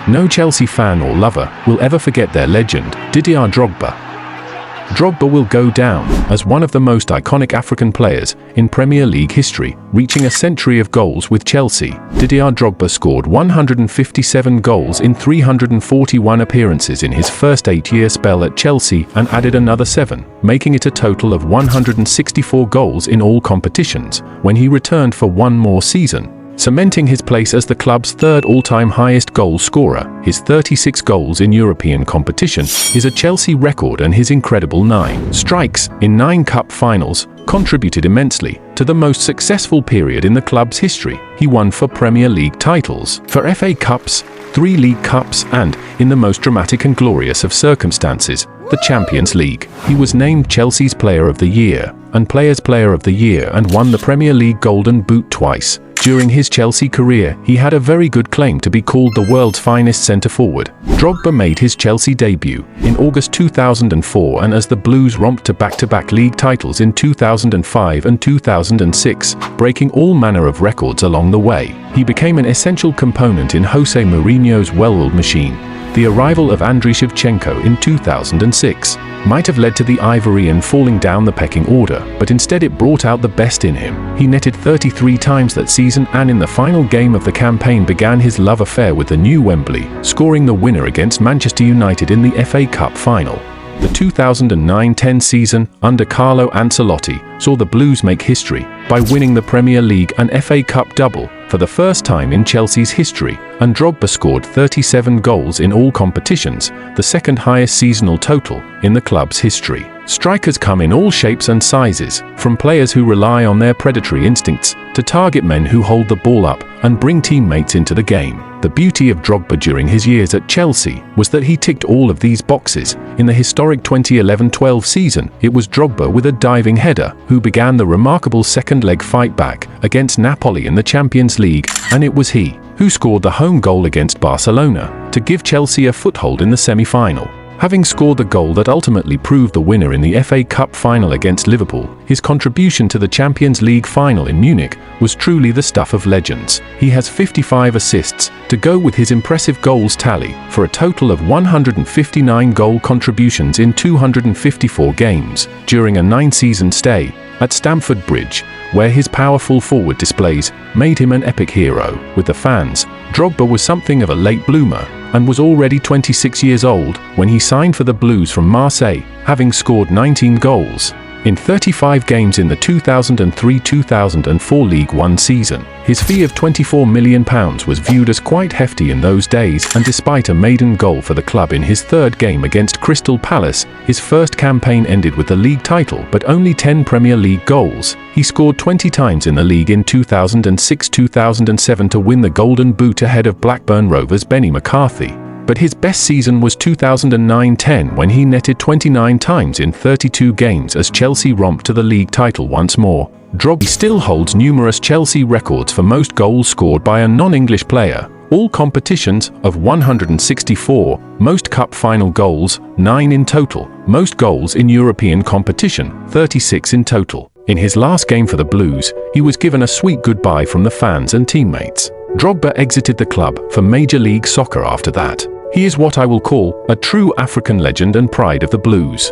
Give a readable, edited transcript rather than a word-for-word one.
No Chelsea fan or lover will ever forget their legend, Didier Drogba. Drogba will go down as one of the most iconic African players in Premier League history, reaching a century of goals with Chelsea. Didier Drogba scored 157 goals in 341 appearances in his first 8-year spell at Chelsea and added another 7, making it a total of 164 goals in all competitions when he returned for one more season, cementing his place as the club's third all-time highest goal scorer. His 36 goals in European competition is a Chelsea record, and his incredible 9 strikes in 9 cup finals contributed immensely to the most successful period in the club's history. He won 4 Premier League titles, 4 FA Cups, 3 League Cups, and, in the most dramatic and glorious of circumstances, the Champions League. He was named Chelsea's Player of the Year and Players' Player of the Year and won the Premier League Golden Boot twice. During his Chelsea career, he had a very good claim to be called the world's finest centre-forward. Drogba made his Chelsea debut in August 2004, and as the Blues romped to back-to-back league titles in 2005 and 2006, breaking all manner of records along the way, he became an essential component in Jose Mourinho's well-oiled machine. The arrival of Andriy Shevchenko in 2006 might have led to the Ivorian falling down the pecking order, but instead it brought out the best in him. He netted 33 times that season, and in the final game of the campaign began his love affair with the new Wembley, scoring the winner against Manchester United in the FA Cup final. The 2009-10 season, under Carlo Ancelotti, saw the Blues make history by winning the Premier League and FA Cup double for the first time in Chelsea's history, and Drogba scored 37 goals in all competitions, the second highest seasonal total in the club's history. Strikers come in all shapes and sizes, from players who rely on their predatory instincts to target men who hold the ball up and bring teammates into the game. The beauty of Drogba during his years at Chelsea was that he ticked all of these boxes. In the historic 2011-12 season, it was Drogba with a diving header who began the remarkable second-leg fight back against Napoli in the Champions League, and it was he who scored the home goal against Barcelona to give Chelsea a foothold in the semi-final. Having scored the goal that ultimately proved the winner in the FA Cup final against Liverpool, his contribution to the Champions League final in Munich was truly the stuff of legends. He has 55 assists to go with his impressive goals tally, for a total of 159 goal contributions in 254 games during a 9-season stay at Stamford Bridge, where his powerful forward displays made him an epic hero with the fans. Drogba was something of a late bloomer and was already 26 years old when he signed for the Blues from Marseille, having scored 19 goals in 35 games in the 2003-2004 League One season. His fee of £24 million was viewed as quite hefty in those days, and despite a maiden goal for the club in his third game against Crystal Palace, his first campaign ended with the league title but only 10 Premier League goals. He scored 20 times in the league in 2006-2007 to win the Golden Boot ahead of Blackburn Rovers' Benny McCarthy. But his best season was 2009-10, when he netted 29 times in 32 games as Chelsea romped to the league title once more. Drogba still holds numerous Chelsea records for most goals scored by a non-English player, all competitions of 164, most cup final goals, 9 in total, most goals in European competition, 36 in total. In his last game for the Blues, he was given a sweet goodbye from the fans and teammates. Drogba exited the club for Major League Soccer after that. He is what I will call a true African legend and pride of the Blues.